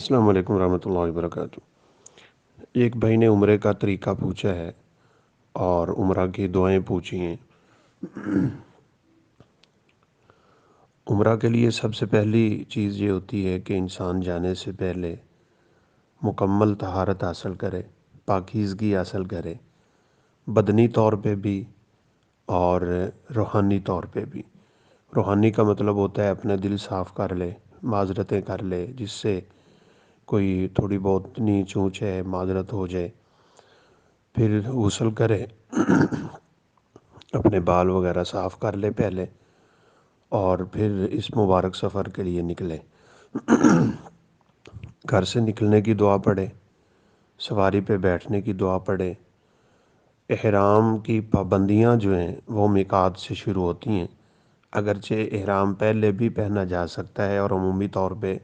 السلام علیکم ورحمۃ اللہ وبرکاتہ۔ ایک بھائی نے عمرے کا طریقہ پوچھا ہے اور عمرہ کی دعائیں پوچھی ہیں۔ عمرہ کے لیے سب سے پہلی چیز یہ ہوتی ہے کہ انسان جانے سے پہلے مکمل طہارت حاصل کرے، پاکیزگی حاصل کرے، بدنی طور پہ بھی اور روحانی طور پہ بھی۔ روحانی کا مطلب ہوتا ہے اپنے دل صاف کر لے، معذرتیں کر لے، جس سے کوئی تھوڑی بہت نیچ اونچ ہے معذرت ہو جائے۔ پھر غسل کرے، اپنے بال وغیرہ صاف کر لے پہلے، اور پھر اس مبارک سفر کے لیے نکلے۔ گھر سے نکلنے کی دعا پڑھے، سواری پہ بیٹھنے کی دعا پڑھے۔ احرام کی پابندیاں جو ہیں وہ میقات سے شروع ہوتی ہیں، اگرچہ احرام پہلے بھی پہنا جا سکتا ہے اور عمومی طور پہ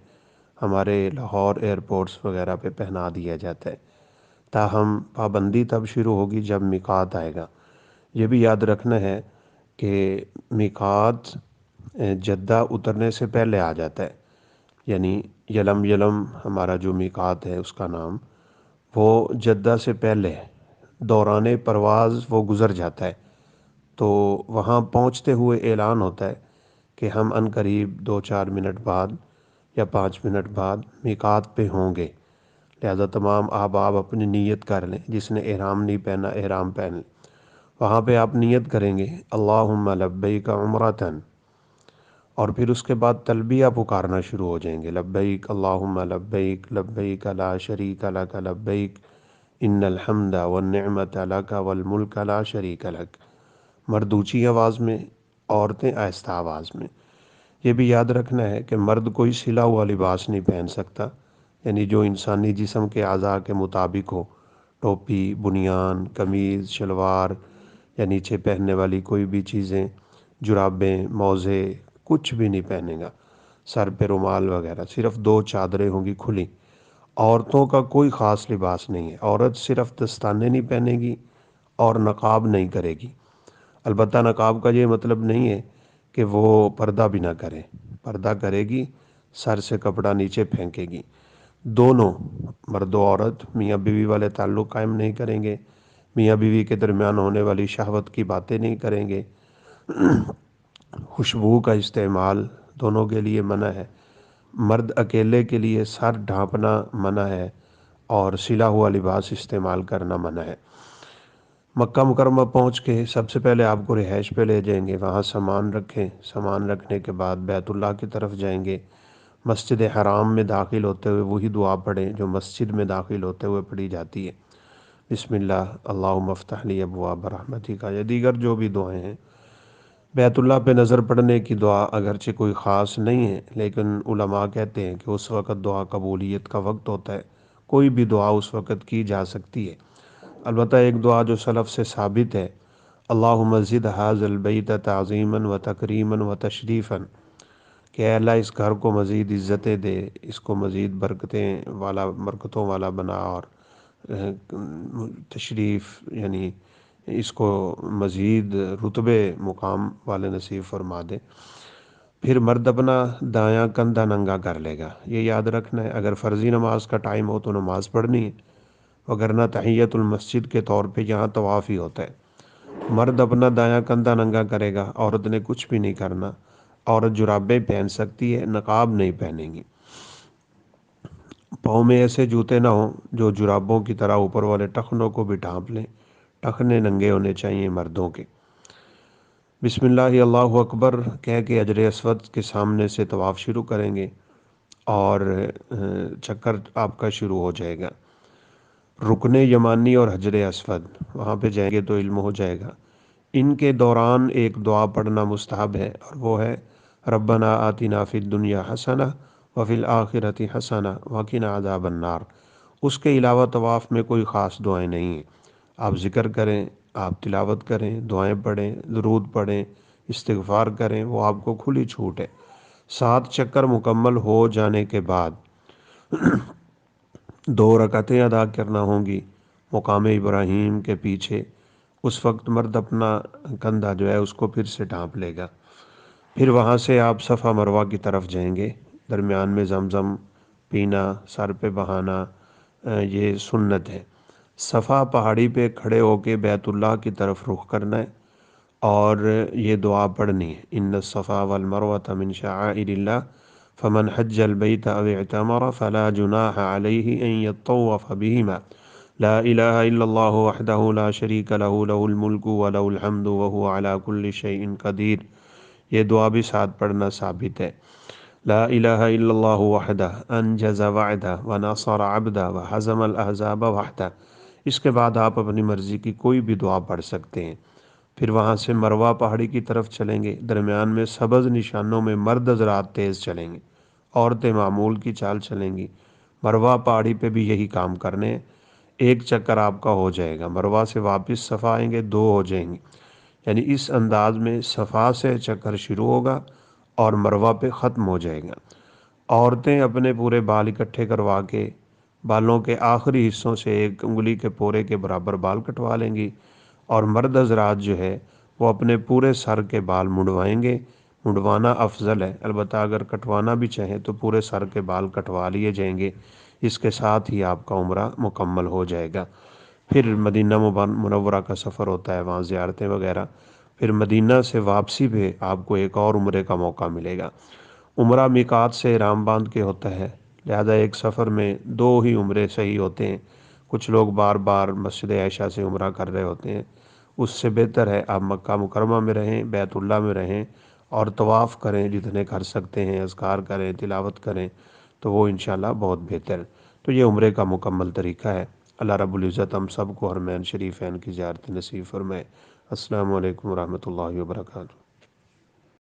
ہمارے لاہور ایئرپورٹس وغیرہ پہ پہنا دیا جاتا ہے، تاہم پابندی تب شروع ہوگی جب میقات آئے گا۔ یہ بھی یاد رکھنا ہے کہ میقات جدہ اترنے سے پہلے آ جاتا ہے، یعنی یلم یلم ہمارا جو میقات ہے اس کا نام، وہ جدہ سے پہلے دوران پرواز وہ گزر جاتا ہے، تو وہاں پہنچتے ہوئے اعلان ہوتا ہے کہ ہم عن قریب 2-4 منٹ بعد یا 5 منٹ بعد میقات پہ ہوں گے، لہذا تمام احباب اپنی نیت کر لیں۔ جس نے احرام نہیں پہنا احرام پہن لیں۔ وہاں پہ آپ نیت کریں گے اللہم لبیک عمرتن، اور پھر اس کے بعد تلبیہ پکارنا شروع ہو جائیں گے، لبیک اللہم لبیک لبیک لا شریک لک لبیک ان الحمد والنعمت لک والملک لا شریک لک، مرد اونچی آواز میں، عورتیں آہستہ آواز میں۔ یہ بھی یاد رکھنا ہے کہ مرد کوئی سلا ہوا لباس نہیں پہن سکتا، یعنی جو انسانی جسم کے اعضاء کے مطابق ہو، ٹوپی، بنیان، قمیض، شلوار یا نیچے پہننے والی کوئی بھی چیزیں، جرابیں، موزے، کچھ بھی نہیں پہنے گا، سر پہ رومال وغیرہ، صرف 2 چادریں ہوں گی کھلی۔ عورتوں کا کوئی خاص لباس نہیں ہے، عورت صرف دستانے نہیں پہنے گی اور نقاب نہیں کرے گی۔ البتہ نقاب کا یہ مطلب نہیں ہے کہ وہ پردہ بھی نہ کرے، پردہ کرے گی، سر سے کپڑا نیچے پھینکے گی۔ دونوں مرد و عورت میاں بیوی والے تعلق قائم نہیں کریں گے، میاں بیوی کے درمیان ہونے والی شہوت کی باتیں نہیں کریں گے، خوشبو کا استعمال دونوں کے لیے منع ہے، مرد اکیلے کے لیے سر ڈھانپنا منع ہے، اور سلا ہوا لباس استعمال کرنا منع ہے۔ مکہ مکرمہ پہنچ کے سب سے پہلے آپ کو رہائش پہ لے جائیں گے، وہاں سامان رکھیں، سامان رکھنے کے بعد بیت اللہ کی طرف جائیں گے۔ مسجد حرام میں داخل ہوتے ہوئے وہی دعا پڑھیں جو مسجد میں داخل ہوتے ہوئے پڑھی جاتی ہے، بسم اللہ اللہم افتح لی ابواب رحمتک، یا دیگر جو بھی دعائیں ہیں۔ بیت اللہ پہ نظر پڑنے کی دعا اگرچہ کوئی خاص نہیں ہے، لیکن علماء کہتے ہیں کہ اس وقت دعا قبولیت کا وقت ہوتا ہے، کوئی بھی دعا اس وقت کی جا سکتی ہے۔ البتہ ایک دعا جو سلف سے ثابت ہے، اللہم زد ھذا البیت تعظیما و تکریما و تشریفا، کہ اے اللہ اس گھر کو مزید عزتیں دے، اس کو مزید برکتوں والا بنا، اور تشریف یعنی اس کو مزید رتبے مقام والے نصیب فرما دے۔ پھر مرد اپنا دایاں کندھا ننگا کر لے گا، یہ یاد رکھنا ہے، اگر فرضی نماز کا ٹائم ہو تو نماز پڑھنی ہے، وگرنہ تحیت المسجد کے طور پہ یہاں طواف ہی ہوتا ہے۔ مرد اپنا دایاں کندھا ننگا کرے گا، عورت نے کچھ بھی نہیں کرنا۔ عورت جرابیں پہن سکتی ہے، نقاب نہیں پہنے گی۔ پاؤں میں ایسے جوتے نہ ہوں جو جرابوں کی طرح اوپر والے ٹخنوں کو بھی ڈھانپ لیں، ٹخنے ننگے ہونے چاہیے مردوں کے۔ بسم اللہ اللہ اکبر کہہ کے حجر اسود کے سامنے سے طواف شروع کریں گے، اور چکر آپ کا شروع ہو جائے گا۔ رکن یمانی اور حجر اسود وہاں پہ جائیں گے تو علم ہو جائے گا۔ ان کے دوران ایک دعا پڑھنا مستحب ہے، اور وہ ہے ربنا آتنا فی الدنیا حسنہ وفی الآخرۃ حسنہ وقنا عذاب النار۔ اس کے علاوہ طواف میں کوئی خاص دعائیں نہیں ہیں، آپ ذکر کریں، آپ تلاوت کریں، دعائیں پڑھیں، درود پڑھیں، استغفار کریں، وہ آپ کو کھلی چھوٹ ہے۔ 7 چکر مکمل ہو جانے کے بعد 2 رکعتیں ادا کرنا ہوں گی مقام ابراہیم کے پیچھے۔ اس وقت مرد اپنا کندھا جو ہے اس کو پھر سے ڈھانپ لے گا۔ پھر وہاں سے آپ صفا مروہ کی طرف جائیں گے، درمیان میں زمزم پینا، سر پہ بہانا، یہ سنت ہے۔ صفا پہاڑی پہ کھڑے ہو کے بیت اللہ کی طرف رخ کرنا ہے اور یہ دعا پڑھنی ہے، ان الصفا والمروۃ من شعائر اللہ فمن حج البیت او اعتمر فلا جناح علیہ ان یطوف بہما لا الہ الا اللہ وحدہ لا شریک لہ لہ الملک ولہ الحمد وہو علی کل شیء قدیر۔ یہ دعا بھی ساتھ پڑھنا ثابت ہے۔ لا الہ الا اللہ وحدہ انجز وعدہ ونصر عبدہ وحزم الاحزاب وحدہ۔ اس کے بعد آپ اپنی مرضی کی کوئی بھی دعا پڑھ سکتے ہیں۔ پھر وہاں سے مروہ پہاڑی کی طرف چلیں گے، درمیان میں سبز نشانوں میں مرد حضرات تیز چلیں گے، عورتیں معمول کی چال چلیں گی۔ مروہ پہاڑی پہ بھی یہی کام کرنے ہیں۔ ایک چکر آپ کا ہو جائے گا، مروہ سے واپس صفا آئیں گے، دو ہو جائیں گے، یعنی اس انداز میں صفا سے چکر شروع ہوگا اور مروہ پہ ختم ہو جائے گا۔ عورتیں اپنے پورے بال اکٹھے کروا کے بالوں کے آخری حصوں سے ایک انگلی کے پورے کے برابر بال کٹوا لیں گی، اور مرد حضرات جو ہے وہ اپنے پورے سر کے بال منڈوائیں گے۔ منڈوانا افضل ہے، البتہ اگر کٹوانا بھی چاہیں تو پورے سر کے بال کٹوا لیے جائیں گے۔ اس کے ساتھ ہی آپ کا عمرہ مکمل ہو جائے گا۔ پھر مدینہ منورہ کا سفر ہوتا ہے، وہاں زیارتیں وغیرہ۔ پھر مدینہ سے واپسی پہ آپ کو ایک اور عمرے کا موقع ملے گا۔ عمرہ میقات سے احرام باندھ کے ہوتا ہے، لہذا ایک سفر میں دو ہی عمرے صحیح ہوتے ہیں۔ کچھ لوگ بار بار مسجد عائشہ سے عمرہ کر رہے ہوتے ہیں، اس سے بہتر ہے آپ مکہ مکرمہ میں رہیں، بیت اللہ میں رہیں اور طواف کریں، جتنے کر سکتے ہیں، اذکار کریں، تلاوت کریں، تو وہ انشاءاللہ بہت بہتر ہے۔ تو یہ عمرے کا مکمل طریقہ ہے۔ اللہ رب العزت ہم سب کو حرمین شریفین کی زیارت نصیب فرمائے۔ السلام علیکم ورحمۃ اللہ وبرکاتہ۔